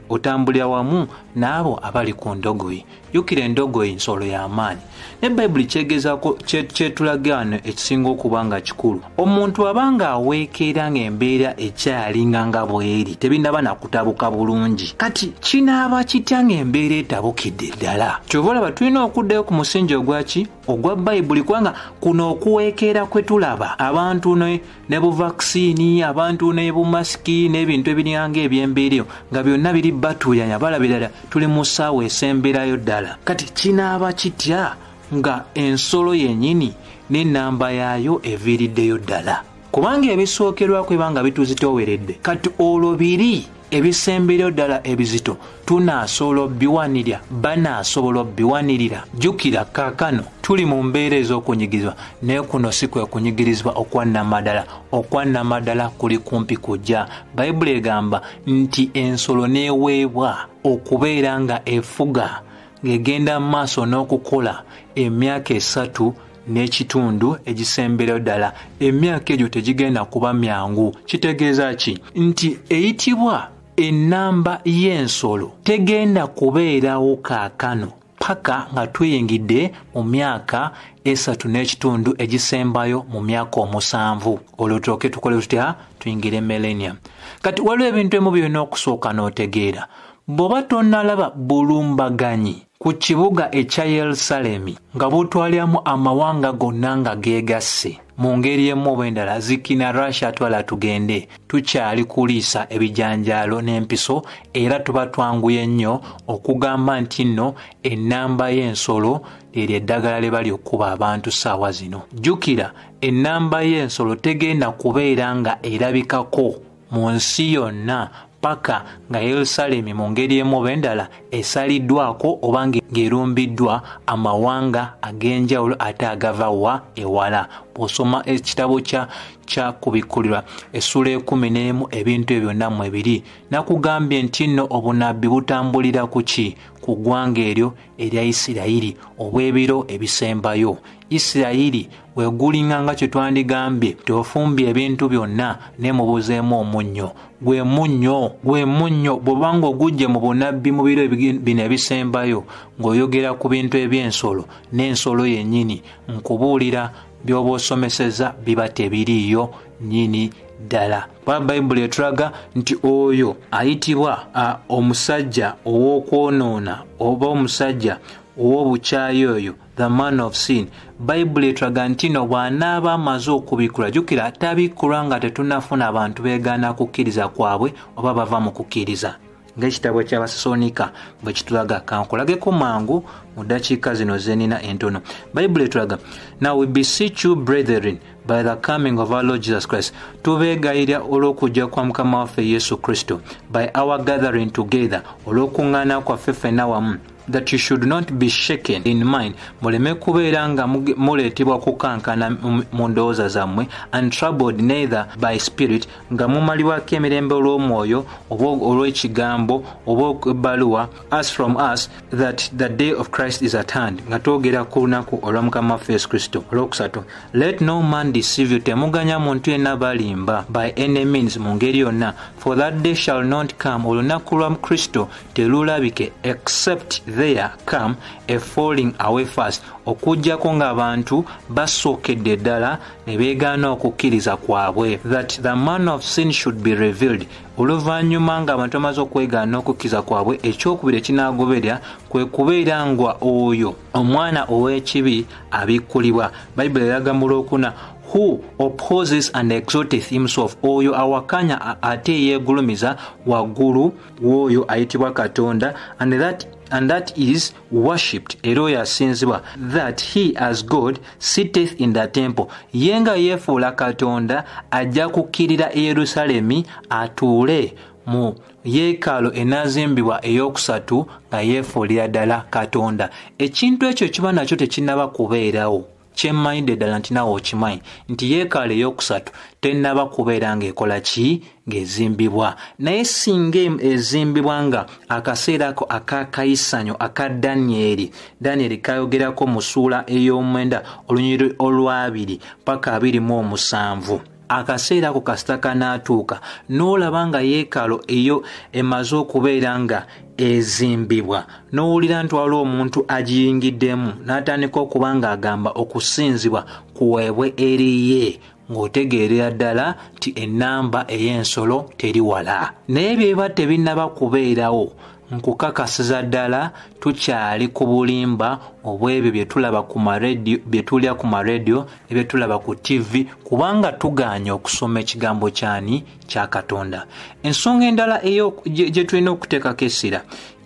otambulira wamu n'abo abali ku ndogoyi? Jjukira endogoyi nsolo y'amaanyi. Ne Bayibuli kyegezaako kyetulaga wano ekisinga okuba nga kikulu. Omuntu abanga aweekera ng'embeera ekyalinga nga bw'eri tebinaba nakutabuka bulungi. Kati kinaaba kitya ng'embeera etabukidde ddala? Kyova olaba tulina okuddayo ku musingi ogwa Bayibuli, kubanga kuno okuweekera kwe tulaba abantu ne buvaccine, abantu ne bumasiki n'ebintu ebiringa ng'ebyembeera nga byonna biri batuuyanya, balabira ddala tuli mu ssaawa esemberayo ddala. Kati kinaaba kitya nga ensolo yennyini n'ennamba yaayo eviiriddeyo ddala? Kubanga ebisookerwako ebanga bituzitooweredde. Kati olwo biri ebisembero ddala ebizito tunaasobola obbiwanirira banaasobola obbiwanirira. Jjukira kaakano tuli mu mbeera ez'okunyigirizibwa naye kuno si kwe kunyigirizibwa okwannamadala. Okwannamadala kuli kumpi kujja. Bayibuli egamba nti ensolo neeweebwa okubeera nga efuga ng'egenda mu maaso n'okukola emyaka 3 n'ekitundu egisembera ddala. Emyaka egyo tegigenda kuba myangu. Kitegeeza ki? Nti eyitibwa ennamba y'ensolo tegenda kubeerawo kaakano paka nga tuyingidde mu myaka 3 n'ekitundu egisembayo mu myaka 7. Olwo tulyoke tukole tutya? Tuyingire millennium. Kati waliwo ebintu ebimu byonna okusooka n'otegeera. Bw'oba tonnalaba bulumbaganyi ku kibuga ekya Yerusalemi nga butwaliramu amawanga gonna nga geegasse mu ngeri emu oba endala, zikina Russia twala tugende, tukyali kuliisa ebijanjaalo n'empiso, era tuba twanguye nnyo okugamba nti nno ennamba y'ensolo eryo eddagala lye bali okuba abantu ssaawa zino. Jjukira ennamba y'ensolo tegenda kubeera nga erabikako mu nsi yonna paka nga Yerusalemi mu ngeri emu oba endala esaliddwako oba ng'erumbiddwa amawanga ag'enjawulo ate agava wa ewala. Bw'osoma ekitabo kya Kubikkulirwa essula 11 ebintu ebyo byonna mwebiri. Nakugambye nti nno obunabbi butambulira ku ki? Ku ggwanga eryo erya Isirayiri obw'ebiro ebisembayo. Isirayiri wegulinga nga kye twandigambye tofumbye ebintu byonna ne mubuzeemu omunnyo. Gwe munnyo bw'obanga ogujje mu bunabbi mu biro bino ebisembayo ng'oyogera ku bintu eby'ensolo n'ensolo yennyini, nkubuulira by'oba osomeseza biba tebiriiyo nnyini ddala. Bayibuli etulaga nti oyo ayitibwa omusajja ow'okwonoona oba omusajja ow'obukyayi oyo, the man of sin. Bayibuli etulaga nti no bw'anaaba amaze okubikkula, jjukira tabikkulwa nga tetunnafuna abantu beegaana kukkiriza kwabwe oba bava mu kukkiriza. Ng'ekitabo ky'Abatesaloniika bwe kitulaga. Kankulageko mangu mu ddakiika zino zenina entono. Bayibuli etulaga, now we beseech you brethren by the coming of our Lord Jesus Christ, tubeegayirira olw'okujja kwa Mukama waffe Yesu Kristo, by our gathering together, olw'okuŋŋaana kwaffe ffenna wamu, that you should not be shaken in mind, muleme kubeera nga muleetebwa kukankana mu ndowooza zammwe, and troubled neither by spirit, nga mumalibwako emirembe olw'omwoyo oba olw'ekigambo oba okubbaluwa, as from us that the day of Christ is at hand, nga twogera ku lunaku olwa Mukama waffe Yesu Kristo. Olwokusatu, let no man deceive you, temuganya muntu yenna balimba, by any means mu ngeri yonna, for that day shall not come, olunaku lwa Kristo terulabike, except there come a falling away fast, okujjako ng'abantu basookedde ddala ne beegaana okukkiriza kwabwe, that the man of sin should be revealed, oluvannyuma ng'abantu bamaze okwegaana okukkiriza kwabwe, ekyokubiri ekinaagoberera kwe kubeera nga oyo omwana ow'ekibi abikkulibwa. Bayibuli eraga mu Lwokuna, who opposes and exalteth himself, oyo awakanya ate yeegulumiza waggulu w'oyo ayitibwa Katonda, and that is worshipped, era oyo asinzibwa, that he as God sitteth in the temple, ye nga yeefuula Katonda ajja kukkirira e Yerusalemi atuule mu yeekaalu enaazimbibwa ey'okusatu nga yeefuulira ddala Katonda. Ekintu ekyo kiba nakyo tekinnaba kubeerawo. Kyemmanyidde ddala nti naawe okimanyi nti yeekaalu ey'okusatu tennaba kubeera ng'ekola ki? Ng'ezimbibwa. Naye singa ezimbibwa nga akaseera ako akakayisanyo aka Danyeri kayogerako mu ssuula ey'omwenda olunyiriri olwabiri paka 27. Akaseera ako kasita kanaatuuka n'olaba nga yeekaalu eyo emaze okubeera nga ezimbibwa, n'owulira nti waliwo omuntu agiyingiddemu n'atandika okuba ng'agamba okusinzibwa kuweebwe eri ye, ng'otegeerera ddala nti ennamba ey'ensolo teri wala. Naye byeba tebinnaba kubeerawo, nkukakasiza ddala tukyali ku bulimba obw'ebyo bye tulaba ku maradio, bye tulya ku maradio ne bye tulaba ku TV, kubanga tugaanye okusoma ekigambo kyani kya Katonda. Ensonga endala gye tulina okuteekako essira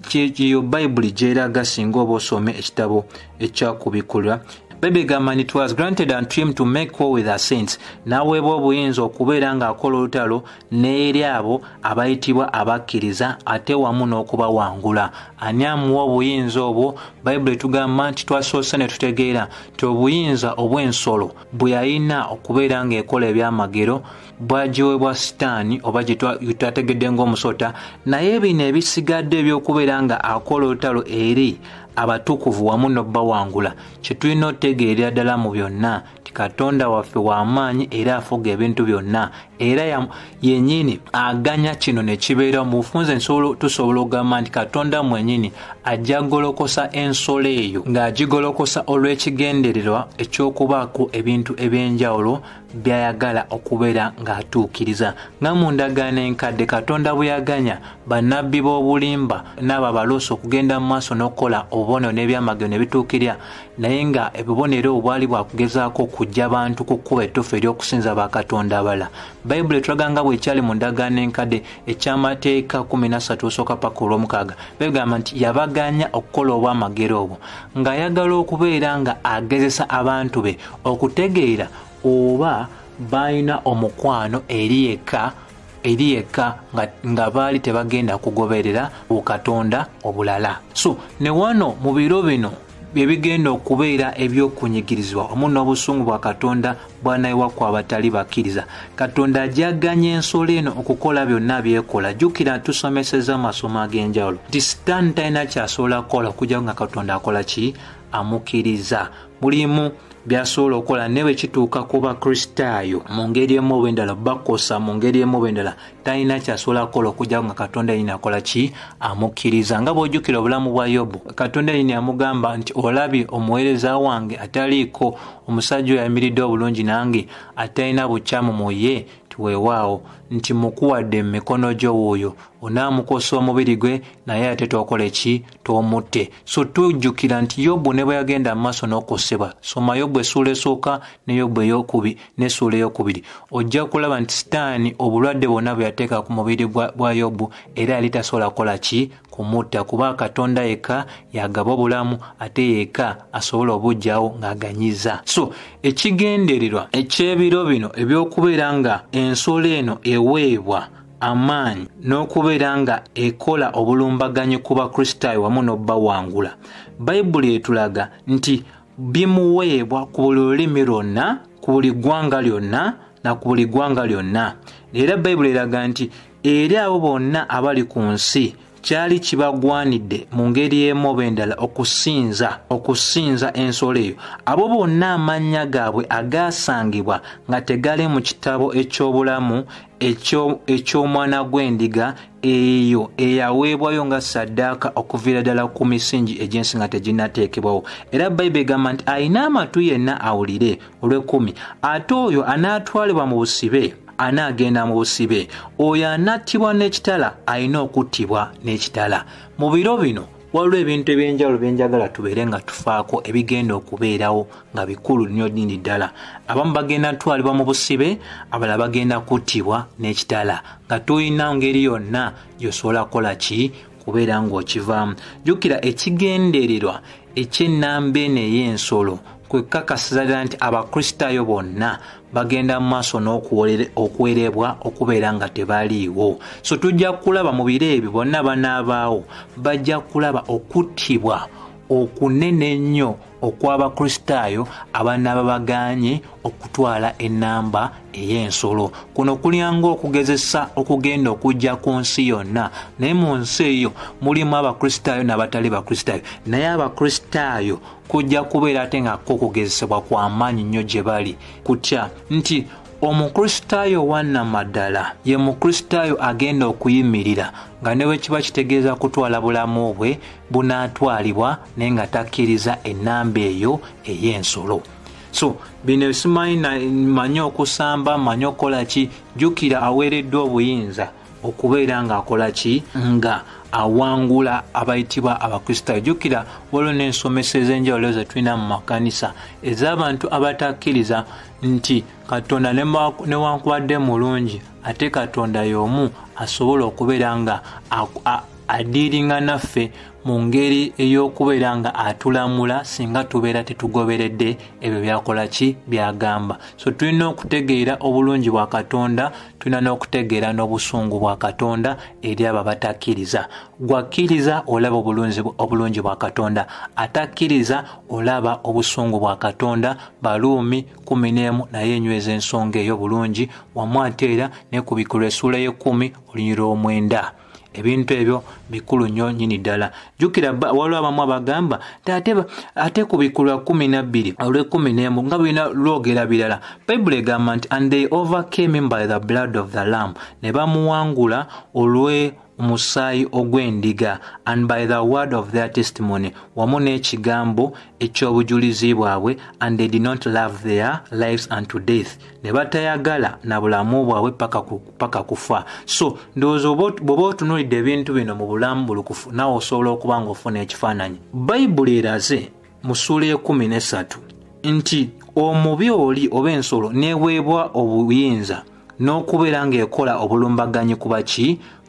kyeyo Bayibuli gy'eraga singa oba osome ekitabo ekya Kubikkulirwa. Baby gamani, it was granted unto him to make war with our saints. Naweebwa obuyinza okubeera ng'akola olutalo n'eri abo abayitibwa abakkiriza ate wamu n'okubawangula. Ani amuwa obuyinza obwo? Bayibuli etugamba nti twasoose ne tutegeera nti obuyinza obw'ensolo bwe yalina okubeera ng'ekola ebyamagero bwagiweebwa Sitaani oba gye twategedde ng'omusota, naye bino ebisigadde eby'okubeera nga akola olutalo eri abatukuvu wamu n'obbawangula kye tulina otegeerera ddala mu byonna ti Katonda waffe w'amaanyi era afuga ebintu byonna era yennyini aganya kino ne kibeera mu bufunze. Tusobola okugamba nti Katonda mwennyini ajja golokosa ensolo eyo ng'agigolokosa olw'ekigendererwa eky'okubaako ebintu eby'enjawulo byayagala okubeera ng'atuukiriza. Nga mu ndagaano enkadde Katonda bwe yaganya bannabbi b'obulimba n'abo abaloosi okugenda mu maaso n'okukola obubonero n'ebyamagero ne bituukirira, naye nga ebibonero obwali bwakugezaako okujja abantu ku kkuba ettuufu ery'okusinza bakatonda abalala. Bayibuli etulaga nga bw'ekyali mu ndagaano enkadde eky'amateeka 13 osooka paka olw'omukaaga, begamba nti yabaganya okukola obwamagero obwo ng'ayagala okubeera nga agezesa abantu be okutegeera oba balina omukwano eri yekka nga baali tebagenda kugoberera bukatonda obulala. So ne wano mu biro bino byebigenda okubeera ebyokunyigirizibwa wamu n'obusungu bwa Katonda bwanayiwa ku abatali bakkiriza. Katonda ajaganya ensolo eno okukola byonna byekola. Jjukira tusomeseza amasomo ag'enjawulo nti Sitaani talina kyasobola kukola okujja nga Katonda akola ki? Amukkiriza. Mulimu byasobola okukola ne bwe kituuka ku Bakristaayo mu ngeri emu oba endala, bakosa mu ngeri emu oba endala, talina kyasobola kukola okujja nga Katonda yennyini akola ki? Amukkiriza. Nga bw'ojjukira obulamu bwa Yobu, Katonda yennyini amugamba nti olabye omuweereza wange ataliiko, omusajja oyo ayimiridde obulungi nange atalina bukyamu mu ye, weewaawo nti mukuwadde mu mikono gyo wuuyo onaamukosa omubiri gwe naye ate tokole ki? Tomutte. So tujjukira nti Yobu ne bwe yagenda mu maaso n'okosebwa, soma Yobu essuula esooka ne Yobu ey'okubiri n'essuula ey'okubiri, ojja kulaba nti Sitaani obulwadde bwonna bwe yateeka ku mubiri gwa Yobu era yali tasobola kukola ki? Kumutta, kuba Katonda yekka yagaba obulamu ate yekka asobola obujjawo ng'aganyiza. So ekigendererwa eky'ebiro bino eby'okubeera nga ensolo eno eweebwa amaanyi n'okubeera nga ekola obulumbaganyi ku Bakristaayo wamu n'obbawangula, Bayibuli etulaga nti bimuweebwa ku buli lulimi lwonna, ku buli ggwanga lyonna na ku buli ggwanga lyonna. Era Bayibuli eraga nti eri abo bonna abali ku nsi kyali kibagwanidde mu ngeri emu oba endala okusinza ensolo eyo. Abo bonna amannya gaabwe agaasangibwa nga tegali mu kitabo eky'obulamu eky'omwana gw'endiga eyo eyaweebwayo nga ssaddaaka okuviira ddala ku misingi egy'ensi nga teginnateekebwawo. Era Bayibuli egamba nti alina amatu yenna awulire, olw'ekumi. Ate oyo anaatwalibwa mu busibe anaagenda mu busibe, oyo anattibwa n'ekitala alina okuttibwa n'ekitala. Mu biro bino waliwo ebintu eby'enjawulo byenjagala tubeere nga tufaako ebigenda okubeerawo nga bikulu nnyo nnyini ddala. Abamu bagenda twalibwa mu busibe, abalala bagenda kuttibwa n'ekitala, nga tulina ngeri yonna gy'osobola kukola ki? Kubeera ng'okivaamu. Jjukira ekigendererwa eky'ennamba eno ey'ensolo kwe kakasiza ddala nti Abakristaayo bonna bagenda mu maaso n'okuwerebwa okubeera nga tebaliiwo. So tujja kulaba mu biro ebyo bonna banaabaawo bajja kulaba okuttibwa okunene ennyo okw'Abakristaayo abanaaba baganye okutwala ennamba ey'ensolo. Kuno kulyanga okugezesa okugenda okujja ku nsi yonna, naye mu nsi eyo mulimu Abakristaayo n'abatali Bakristaayo, naye Abakristaayo kujja kubeera ate nga okugezesebwa kwa maanyi nnyo gye bali, kutya nti Omukristaayo wannamaddala ye Mukristaayo agenda okuyimirira nga ne bwe kiba kitegeeza kutwala bulamu bwe bunaatwalibwa naye nga takkiriza ennamba eyo ey'ensolo. So bino simanyi okusamba, manyi okukola ki? Jjukira aweereddwa obuyinza okubeera ng'akola ki? Nga awangula abayitibwa Abakristaayo. Jjukira waliwo n'ensomesa ez'enjawulo ze tulina mu makanisa ez'abantu abatakkiriza nti Katonda newankubadde mulungi ate Katonda y'omu asobola okubeera nga adiiringa naffe mu ngeri ey'okubeera nga atulamula singa tubeera tetugoberedde ebyo byakola ki byagamba. So tulina okutegeera obulungi bwa Katonda, tulina n'okutegeera n'obusungu bwa Katonda eri abo abatakkiriza. Gwakkiriza olaba obulungi bwa Katonda, atakkiriza olaba obusungu bwa Katonda. Baluumi 11 naye enyweza ensonga eyo bulungi, wamu ate era ne ku Bikulu essuula y'E10 olunyiriro 9. Ebintu ebyo bikulu nnyo nnyini ddala. Jjukira waliwo abamu abagamba ate ku Bikulu 12 olw'e11 nga birina lwogera birala. Bayibuli egamba nti and they overcame him by the blood of the lamb, ne bamuwangula omusaayi ogw'endiga, and by the word of their testimony, wamu n'ekigambo eky'obujulizi bwabwe, and they did not love their lives unto death, ne batayagala na bulamu bwabwe paka kufa. So ndowooza bw'oba otunuulidde ebintu bino mu bulamu bulukufu naawe osobola okuba ng'ofuna ekifaananyi. Bayibuli eraze mu ssuula y'e13 nti omubi oli oba ensolo neeweebwa obuyinza n'okubeera ng'ekola obulumbaganyi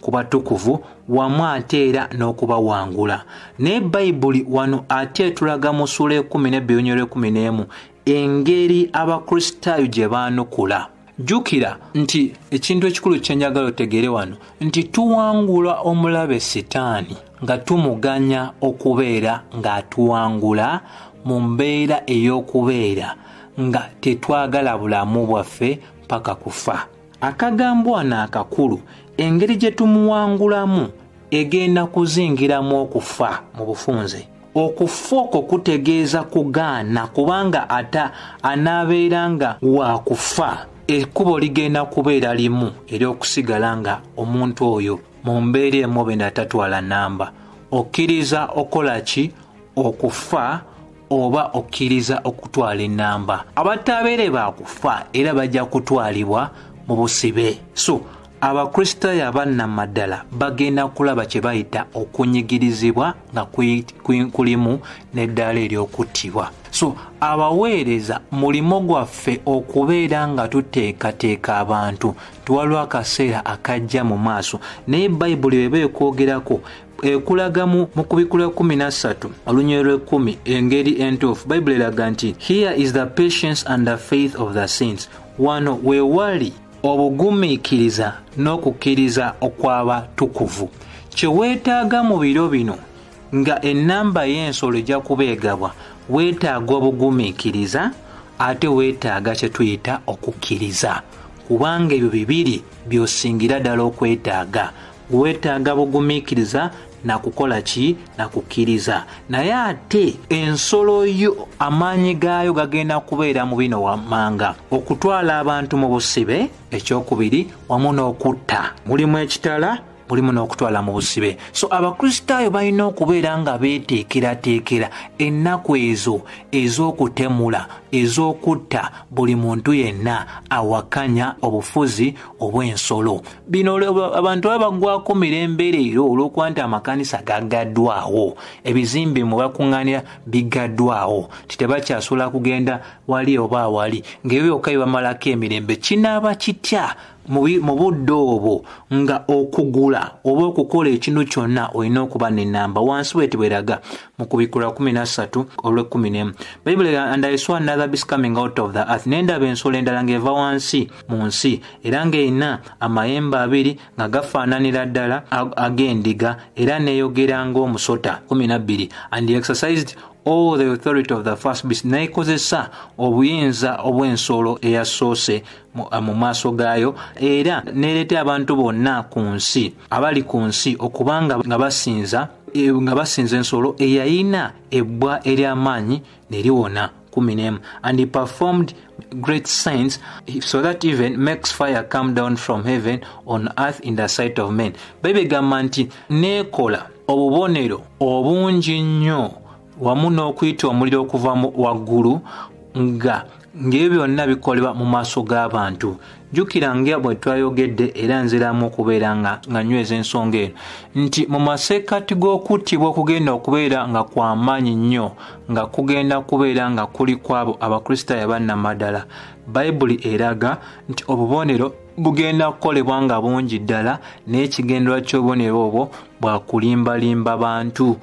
ku batukuvu, wamu ate era n'okubawangula. Naye Bayibuli wano ate tulaga mu ssuula y'e12 engeri Abakristaayo gye baanukula. Jjukira nti ekintu ekikulu kye njagala otegeere wano nti tuwangula omulabe Setaani nga tumuganya okubeera ng'atuwangula mu mbeera ey'okubeera nga tetwagala bulamu bwaffe paka kufa. Akagambo wano akakulu, engeri gye tumuwangulamu egenda kuzingiramu okufa mu bufunze. Okufa okwo kutegeeza kugaana, kubanga anaabeera nga waakufa ekkubo ligenda kubeera limu ery'okusigala nga omuntu oyo mu mbeera emu obeera tatwala nnamba. Okkiriza okola ki? Okufa oba okkiriza okutwala ennamba. Abatabeere baakufa era bajja kutwalibwa mu busibe. So Abakristaayo abannamaddala bagenda kulaba kye bayita okunyigirizibwa nga kulimu n'eddaala ery'okuttibwa. So abaweereza mulimo gwaffe okubeera nga tuteekateeka abantu. Tuwaliwo akaseera akajja mu maaso, naye Bayibuli bw'eba ekwogerako ekulaga mu Bikulu 13 olunyiriro 10 engeri entuufu. Bayibuli eraga nti here is the patience and the faith of the saints. Wano we wali obugumiikiriza n'okukkiriza okw'abatukuvu. Kye weetaaga mu biro bino nga ennamba y'ensolo ejja kubeegabwa, weetaaga obugumiikiriza ate weetaaga kye tuyita okukkiriza, kubanga ebyo bibiri by'osingira ddala okwetaaga. Weetaaga bugumiikiriza na kukola ki? Na kukkiriza. Naye ate ensolo yo amaanyi gaayo gagenda kubeera mu bino wammanga: okutwala abantu mu busibe, ekyokubiri, wamu n'okutta. Mulimu ekitala, mulimu n'okutwala mu busibe. So Abakristaayo balina okubeera nga beeteekerateekera ennaku ezo ez'okutemula, ez'okutta buli muntu yenna awakanya obufuzi obw'ensolo. Bino abantu babagwako mirembe leero olw'okuba nti amakanisa gaggaddwawo, ebizimbe mwe bakuŋŋaanira bigaddwawo, titebakyasobola kugenda wali oba wali ng'ebyo byokka bibamalako emirembe. Kinaaba kitya mu budde obwo nga okugula oba okukola ekintu kyonna olina okuba n'ennamba. Wansi bw'eti bweraga mu Bikulu 13 olw'e11. Bayibuli and I saw another beast coming out of the earth. N'endaba ensolo endala ng'eva wansi mu nsi, era ng'erina amayembe 2 nga gafaananira ddala ag'endiga, era neeyogera ng'omusota. 12 and he exercised all the authority of the first beast. N'ekozesa obuyinza obw'ensolo eyasoose mu maaso gaayo, era n'ereeta abantu bonna ku nsi abali ku nsi okubanga nga basinza ensolo eyayina ebbwa ery'amaanyi ne liwona. 11 and he performed great signs, so that even makes fire come down from heaven on earth in the sight of men. Bayibuli egamba nti n'ekola obubonero obungi nnyo wamu n'okuyita omuliro okuva waggulu ng'ebyo byonna bikolebwa mu maaso g'abantu. Jjukira nga bwe twayogedde era nziramu okubeera nga nyweza ensonga eno nti mu masekkati g'okuttibwa okugenda okubeera nga kw'amaanyi nnyo, nga kugenda kubeera nga kuli kw'abo Abakristaayo abannamaddala. Bayibuli eraga nti obubonero bugenda kukolebwa nga bungi ddala, n'ekigendererwa ky'obubonero obwo bwa kulimbalimba bantu.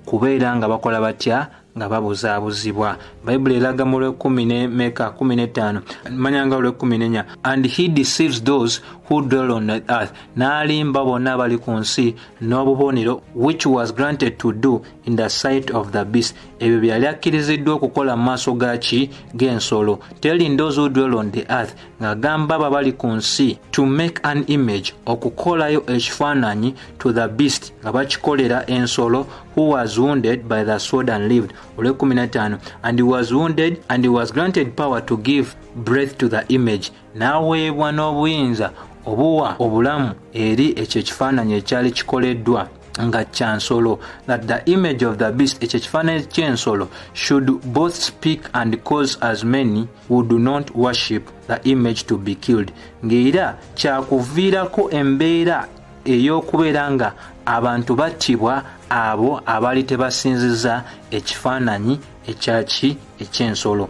kubeera nga bakola batya nga babuzaabuzibwa. Bayibuli eraga mu 10:15 manyanga 10:14 and he deceives those who dwell on the earth, n'alimba bonna abali ku nsi n'obubonero which was granted to do in the sight of the beast, ebyo byali akkiriziddwa okukola mu maaso g'ensolo, telling those who dwell on the earth, ng'agamba abali ku nsi to make an image, okukolayo ekifaananyi to the beast, nga bakikolera ensolo, who was wounded by the sword and lived. 15 and he was wounded and he was granted power to give breath to the image, n'aweebwa n'obuyinza obuwa obulamu eri ekyo ekifaananyi ekyali kikoleddwa nga kya nsolo, that the image of the beast, ekyo ekifaananyi ky'ensolo, should both speak and cause as many who do not worship the image to be killed, ng'era kyakuviirako embeera ey'okubeera nga abantu battibwa abo abali tebasinziza ekifaananyi ekyaki eky'ensolo.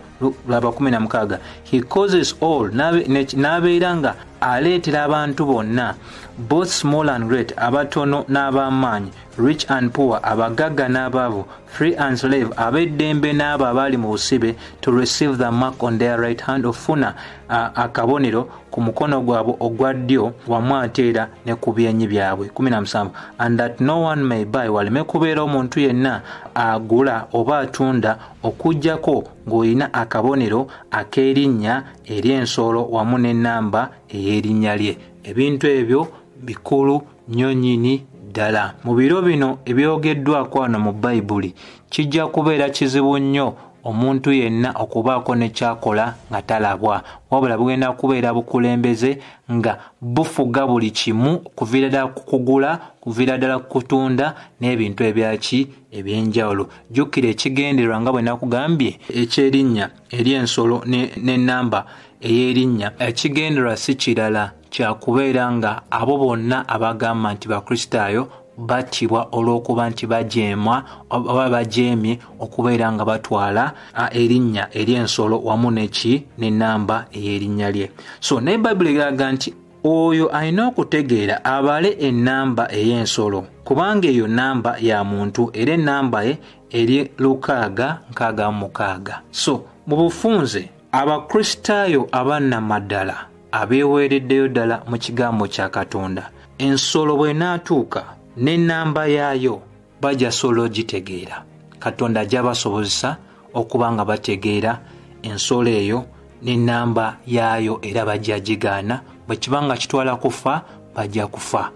Laba 16 he causes all, n'abeera nga aleetera abantu bonna, both small and great, abatono n'ab'amaanyi, rich and poor, abagagga n'abaavu, free and slave, ab'eddembe n'abo abali mu busibe, to receive the mark on their right hand, ofuna akabonero ku mukono gwabwe ogwa ddyo, wamu ateera ne ku byenyi byabwe. 17 and that no one may buy, waleme kubeera omuntu yenna agula oba atunda okuggyako ng'olina akabonero ak'erinnya ery'ensolo wamu n'ennamba ey'erinnya lye. Ebintu ebyo bikulu nnyo nnyini ddala. Mu biro bino ebyogeddwako wano mu Bayibuli kijja kubeera kizibu nnyo omuntu yenna okubaako ne kyakola nga talabwa, wabula bugenda kubeera bukulembeze nga bufuga buli kimu, kuviira ddala ku kugula, kuviira ddala ku kutunda n'ebintu ebyaki eby'enjawulo. Jjukira ekigendererwa nga bwe nakugambye eky'erinnya ery'ensolo n'ennamba ey'erinnya, ekigendererwa si kirala kya kubeera nga abo bonna abagamba nti bakristaayo battibwa olw'okuba nti bajeemwa oba bajeemye okubeera nga batwala erinnya ery'ensolo wamu n'ennamba ey'erinnya lye. So naye Bayibuli eraga nti oyo alina okutegeera abale ennamba ey'ensolo, kubanga eyo nnamba ya muntu era ennamba ye eri 666. So mu bufunze abakristaayo abannamaddala abeeweereddeyo ddala mu kigambo kya Katonda, ensolo bw'enaatuuka n'ennamba yaayo bajja solo gitegeera. Katonda ajja basobozesa okuba nga bategeera ensolo eyo n'ennamba yaayo era bajja gigaana, bwe kibanga kitwala kufa bajja kufa.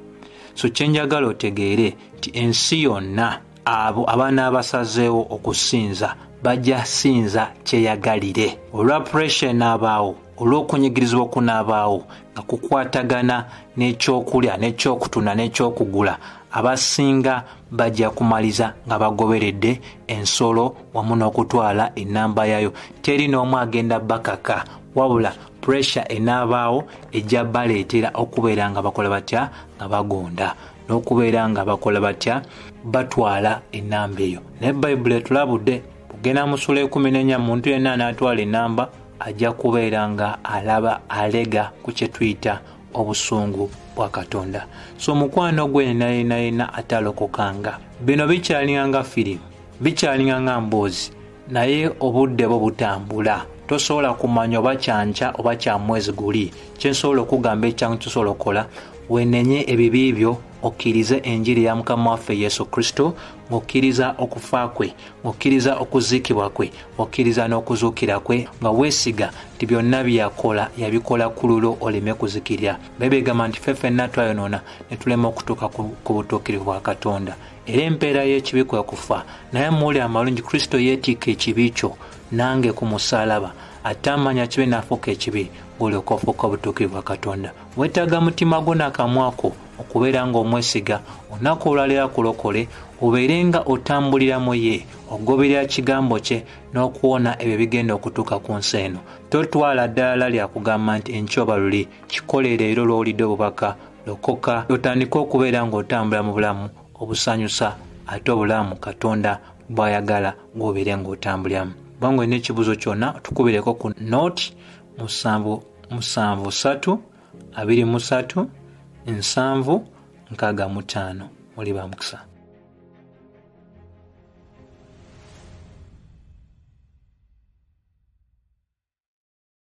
So kyenjagala otegeere nti ensi yonna abo abaana abasazeewo okusinza bajja sinza kyeyagalire. Olwa pressure n'abaawo, olw'okunyigirizibwa okunaabaawo nga kukwatagana n'ekyokulya n'ekyokutunda n'ekyokugula, abasinga bajja kumaliza nga bagoberedde ensolo wamu n'okutwala ennamba yayo. Teri n'omu agenda bakaka, wabula pressure enaabaawo ejja baleetera okubeera nga bakola batya nga bagonda, n'okubeera nga bakola batya batwala ennamba eyo. Naye Bayibuli etulabudde kugenda mu Sula 14 muntu yenna anaatwala ennamba ajja kubeera nga alaba alega ku kye tuyita obusungu bwa Katonda. So mukwano gwe yenna atalokokanga, bino bikyalinga nga firimu, bikyalinga nga mboozi, naye obudde bwo butambula. Tosobola kumanya oba kyanca oba kya mwezi guli. Kyensobola okugamba ekyangu kyosobola okukola, wenenye ebibi byo, okkirize enjiri ya Mukama waffe Yesu Kristo, ng'okkiriza okufa kwe, ng'okkiriza okuziikibwa kwe, okkiriza n'okuzuukira kwe, nga weesiga nti byonna byakola yabikola ku lulwo oleme kuzikirya. Bayibuli egamba nti ffe ffenna twayonoona ne tulema okutuuka ku butuukirivu bwa Katonda. Era empeera y'ekibi kwe kufa, naye muwulire amalungi, Kristo yeetiika ekibi kyo nange ku musaalaba, ate amanya kibi n'afuuka ekibi, ng'olyoka ofuuka obutuukirivu bwa Katonda. Weetaaga mutima gwo n'akamwako okubeera nga omwesiga, olunaku olwalira kulokole, obeere nga otambuliramu ye, ogoberera kigambo kye n'okuwona ebyo bigenda okutuuka ku nsi eno. Totwala ddala lya kugamba nti enkyoba luli, kikole leero lw'olidde obubaka, lokoka, otandike okubeera ng'otambula mu bulamu obusanyusa, ate obulamu Katonda bw'ayagala ng'obeere ng'otambuliramu. Bangwe n'ekibuzo kyonna tukubireko ku note 773 23 765. Muli ba mukisa.